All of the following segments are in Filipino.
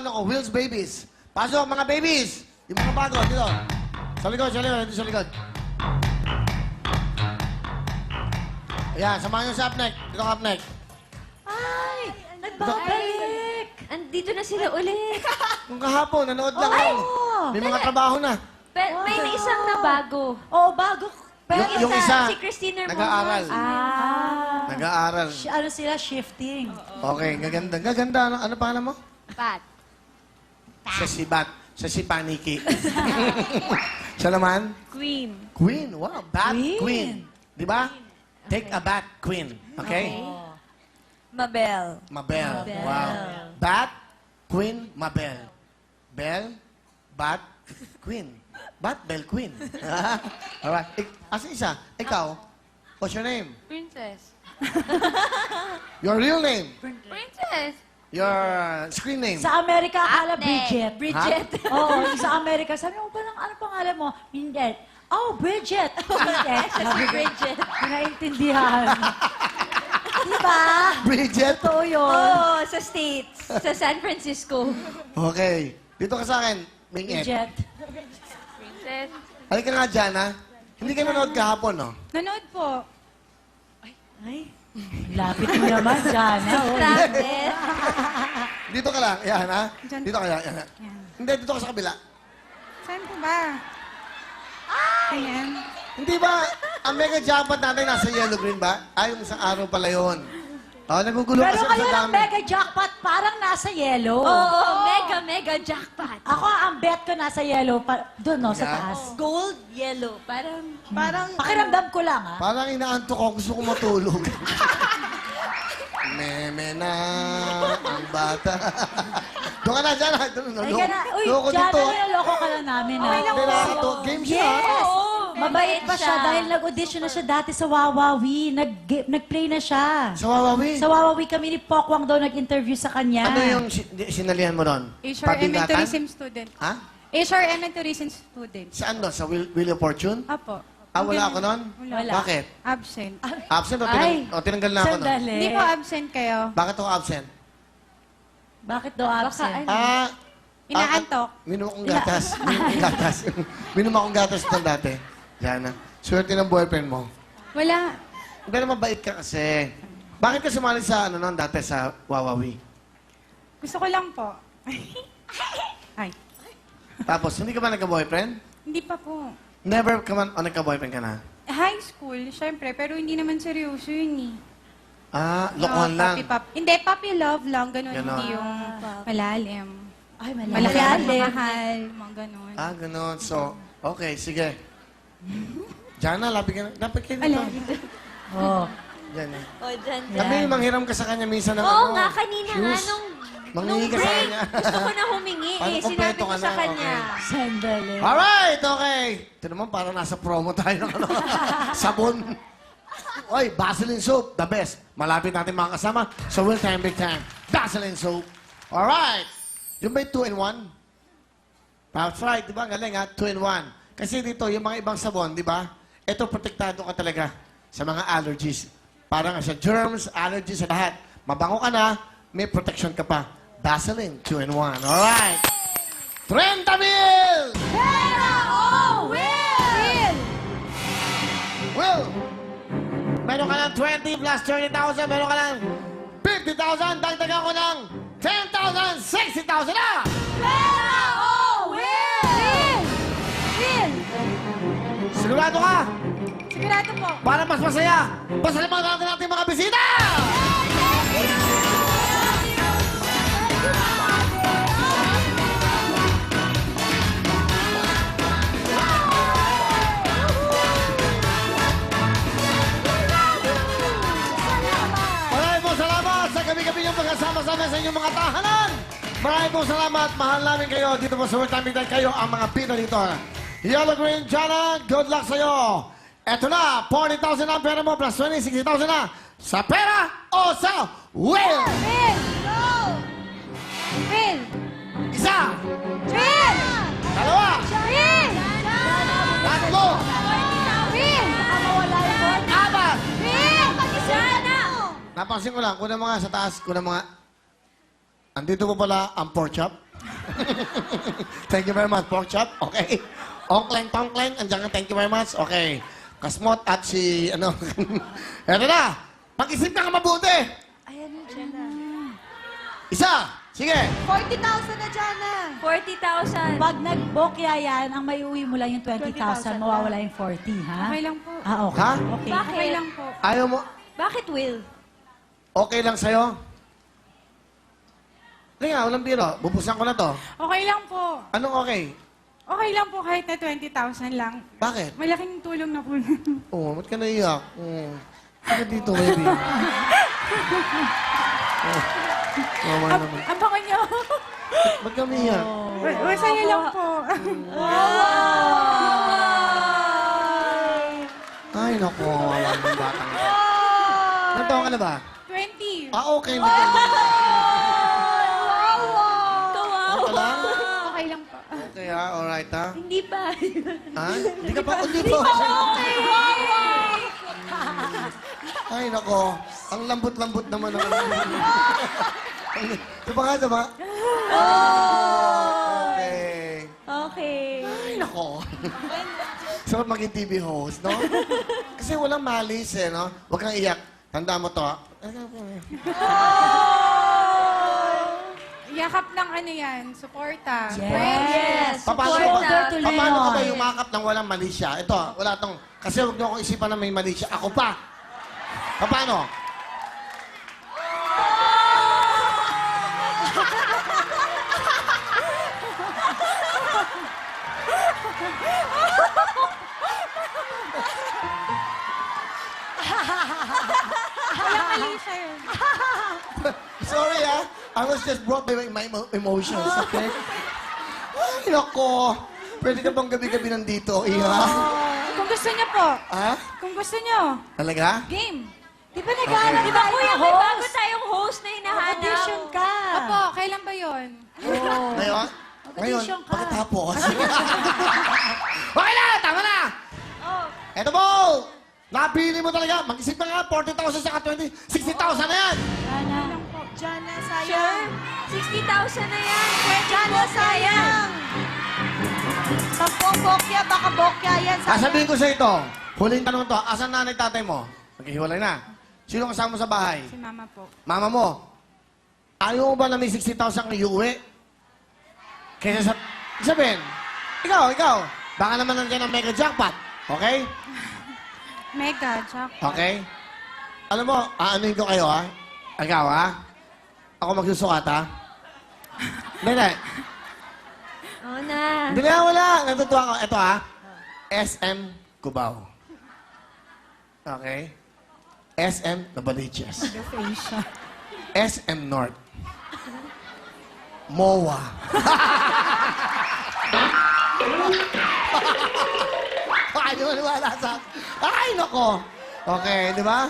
ano ko, Will's Babies. Pasok, mga babies! Yung mga bago, dito. Sa likod, dito sa likod. Ayan, samahan nyo sa Upneck. Dito ka, Upneck. Ay! Nagbabalik! Andito na sila ulit. Nung kahapon, nanood lang Ay! ako. May mga trabaho na. May isang na bago. Oo, bago. Pero Yung isa, Si Christina nag-aaral. Nag-aaral. Ano sila, shifting. Okay, gaganda. Gaganda. Ano pangalan mo? Pat. Siya si Bat. Siya si Paniki. Siya naman? Queen. Queen. Wow, Bat Queen. Queen. Di ba? Take a Bat Queen. Okay? Mabel. Mabel. Wow. Bat, Queen, Mabel. Bell, Bat, Queen. Bat, Bell, Queen. Alright. Asa isa? Ikaw? What's your name? Princess. Your real name? Princess. Your screen name? Sa Amerika, akala Upneck. Bridget. Bridget. Oo, sa Amerika, sabi mo, ano pangalan mo? Mindet. Oh, Bridget. Bridget. Sabi ko, Bridget. Pinaintindihan. Diba? Bridget? Totoo yun. Oo, sa States. Sa San Francisco. Okay. Dito ka sa akin, Ming-et. Bridget. Princess. Halika nga dyan, ha? Hindi ka nanood kahapon, no? Nanood po. Ay, lapit mo naman, Jana. Oh. Rabbit. Dito ka lang. Yan, ha? Dyan. Dito ka lang. Yan, ha? Hindi, dito ka sa kabila. Saan po ba? Ayan. Hindi ba, ang mega jackpot natin nasa yellow green ba? Ay, yung isang araw pala yun. Oh, nagugulo Pero kasi kayo sa ng dami. mega jackpot, parang nasa yellow. Oo, mega jackpot. Ako, ang bet ko nasa yellow, doon, no, sa Yeah. taas. Gold, yellow. Parang Pakiramdam ko lang, ha? Parang inaantok ko, gusto ko matulog. Meme na ang bata. Doon ka na dyan, ha? Doon, Ay, ka na. Uy, loko Jana, dito. niloloko ka lang namin, ha? Ito, game siya, ha? Yes! Oo, Mabait pa siya dahil nag-audition na siya dati sa Wawawi. Nag-play na siya. Sa Wawawi. Sa Wawawi kami ni Pokwang daw nag-interview sa kanya. Ano yung sinalihan mo ron? HRM and Tourism student. Ha? HRM and Tourism student. Saan doon? Sa Wheel of Fortune? Apo. Ah, wala ako nun? Wala. Bakit? Absent. Absent o, Ay, tinanggal na ako nun? sandali. Hindi po absent kayo. Bakit ako absent? Bakit daw absent? Inaantok. Minum akong gatas. Minum akong gatas. Minum akong gatas ito dati. Jana, swerte ng boyfriend mo. Wala. Pero mabait ka kasi. Bakit ka sumali sa, ano nun, dati sa Wawawi? Gusto ko lang po. Ay. Tapos, hindi ka ba nagka-boyfriend? Hindi pa po. Never ka man, o nagka-boyfriend ka na? High school, syempre. Pero hindi naman seryoso yun eh. Ah, lokohan Oo, lang. Hindi, puppy love lang. Ganun, Ganon. hindi yung malalim. Ay, Malaki at malalim. mahal. Mga ganun. Ah, ganun. So, okay, sige. Jana, lapit ka na. Lapit ka na. Ala. Oh. Yan eh. O, dyan. Sabi, manghiram ka sa kanya minsan ng Oo ano, nga, kanina nga shoes. nung Manghingi ka sa break, kanya. gusto ko na humingi Parang eh. Sinabi kompleto ko ka sa na, kanya. Sandali. Alright, okay. Ito naman, parang nasa promo tayo ng ano, sabon. Oy, Vaseline soap, the best. Malapit natin mga kasama sa Will Time Big Time. Vaseline soap. Alright. Yung may 2-in-1? That's right, di ba? Galing ha, 2-in-1. Kasi dito, yung mga ibang sabon, di ba? Ito, protektado ka talaga sa mga allergies. Parang sa germs, allergies, sa lahat. Mabango ka na, may protection ka pa. Vaseline, 2-in-1. Alright. 30,000! Pera o Will! Will! Meron ka ng 20 plus 30,000. Meron ka ng 50,000. Dagdagan ko ng 10,000. 60,000 na! Pera o Will! Will! Sigurado ka? Sigurado po. Para mas masaya, pasalamatan natin natin mga bisita! Maraming pong salamat sa gabi-gabi niyong pagkasama-sama sa inyong mga tahanan. Maraming pong salamat. Mahal namin kayo. Dito po sa World Time Big Time kayo ang mga pino dito. Yellow Green, Jana, good luck sa'yo. Eto na, 40,000 na ang pera mo plus 20, 60,000 na. Sa pera o sa will? Will! Go! Will! Isa, Will! dalawa, Will! tatlo, Will! Mawala yung board. apat. Will! Sana! Napansin ko lang, kuna mga sa taas, kuna mga... Andito po pala ang pork chop. Thank you very much. Pork chop, okay. Ongkleng, tongkleng, andiyan ka, thank you very much. Okay. Kasmot at si, ano. Eto na. Pag-isip ka mabuti. Ayan na, Jana. Isa. Sige. 40,000 na, Jana. 40,000. Pag nagbokya yan, ang may uwi mo lang yung 20,000, 20,000 mawawala yung 40, ha? Okay lang po. Ah, okay. Ha? Okay. Bakit? Okay lang po. Ayaw mo. Bakit, Will? Okay lang sa'yo? Hindi nga, walang biro. Bubusan ko na to. Okay lang po. Anong okay? Okay lang po kahit na 20,000 lang. Bakit? Malaking tulong na po. Oo, ba't ka naiyak? Bakit dito, baby? Mama naman. Ang bango niyo. Ba't ka umiyak? Masaya lang po. Ay, naku, wala ng batang. Ilan taon ka na ba? 20. Ah, okay. Hindi ka Kawawa. ka lang? Okay lang po. Okay, ha? Alright, ha? Hindi pa. Ha? Hindi ka pa, hindi pa. Ay, nako. Ang lambot-lambot naman ng Diba nga, diba? Okay. Okay. Ay, nako. Sarap maging TV host, no? Kasi walang malis, eh, no? Huwag kang iyak. Tanda mo to, ha? Yakap ng ano yan, suporta. Yes. Paano Shoulder ba, to paano ka ba lean on. yumakap ng walang mali siya? Ito, wala tong... Kasi huwag niyo akong isipan na may mali siya. Ako pa. Paano? Walang mali siya yun. Sorry, ha? I was just brought by my emotions, okay? Ay, nako. Pwede ka bang gabi-gabi nandito, Iha? Kung gusto niyo po. Ha? Kung gusto niyo. Talaga? Game. Di ba nag-aaral Di ba, tayo kuya, ng may host? bago tayong host na hinahanap. Audition ka. Opo, kailan ba yun? Ngayon? Ngayon, Audition ka. pagkatapos. Okay na! Tama na! Oh. Eto po! Napili mo talaga. Mag-isip ka nga, 40,000 saka 20, 60,000 na yan! Sana. Jana, sayang. Sure? 60,000 na yan. Jana, sayang. Sampung bokya, baka bokya yan. Sasabihin ko sa ito, huling tanong to, asan nanay tatay mo? Naghihiwalay na. Sino kasama mo sa bahay? Si mama po. Mama mo. Ayaw mo ba na may 60,000 kang iuwi? Kaya sabihin, ikaw, baka naman nandiyan ang mega jackpot. Okay? Mega, jackpot. Okay? Alam mo, aanuin ko kayo, ha? Ikaw, ha? Ako magsusukat, ha? Hindi. Oo na. Hindi na, wala. Natutuwa ko. Ito, ha? SM Cubao. Okay? SM Novaliches. SM North. MOA. Ay, di wala sa... Ay, nako. Okay, di ba?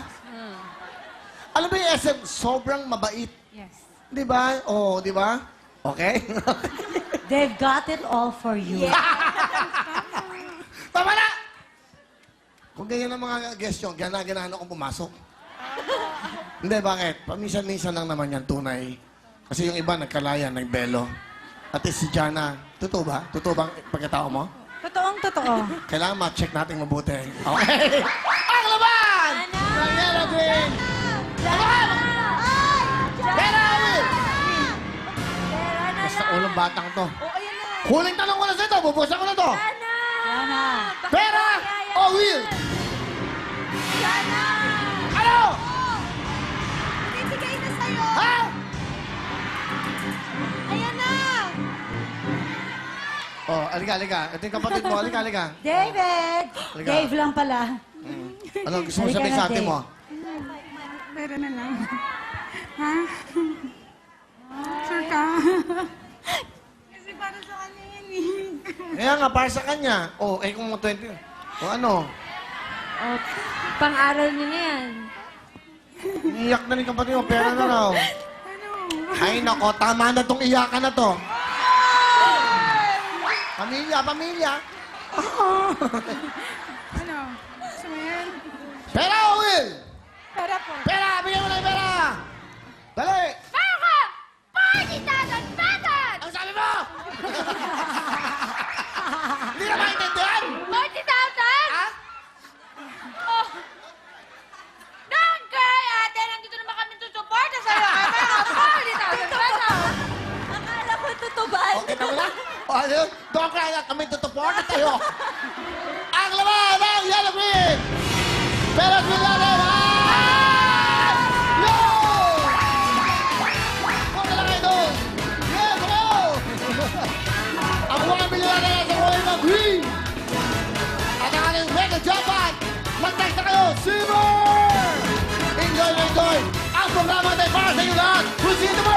Alam mo yung SM, sobrang mabait. Yes. Di ba? Oo, di ba? Okay? They've got it all for you. Tama na! Kung ganyan ang mga guest nyo, gana-ganahan akong pumasok. Hindi, bakit? Paminsan-minsan lang naman yan, tunay. Kasi yung iba, nagkalayan, nagbelo. At si Jana, totoo ba? Totoo bang pagkatao mo? Totoong totoo. Kailangan ma-check natin mabuti. Okay? Ang laban! Ng Yellow Green! Pera, Will! Basta ulang batang to. Oh, ayan na. Huling tanong ko na sa ito, bubusan ko na to. Jana! Jana. Pera o Will? Jana! Ano? Bibigay na sa'yo. Ha? Ayan na. Oh, alika. Ito yung kapatid mo. Alika. David! Halika. Dave lang pala. Ano gusto mo Halika sabihin na, sa ate Dave. mo? Meron na lang. Ha? Sure ka? Kasi para sa kanya yan eh. Kaya nga, para sa kanya. Oh, kung mo 20. O ano? Oh, pang-aral niyo na yan. Iyak na rin kapatid mo. Pera na raw. Ay, nako. Tama na tong iyakan na to. Pamilya. Ano? Gusto mo yan? Pera o Will? Pera po. Pera! Bigyan mo na yung pera! Dali! Paka! 40,000 pesos! Ang sabi mo! Ano yun? Don't cry na kami tutuporta tayo. Ang laman ng Yellow Green! Pero natin, Yo! Huwag na lang kayo doon! Yes, go! Ang 1 million natin sa kulay ng green! At ang ating mega jackpot! Mag-text na kayo! Silver! Enjoy na enjoy! Ang programa natin para sa inyo lahat! We'll see you tomorrow!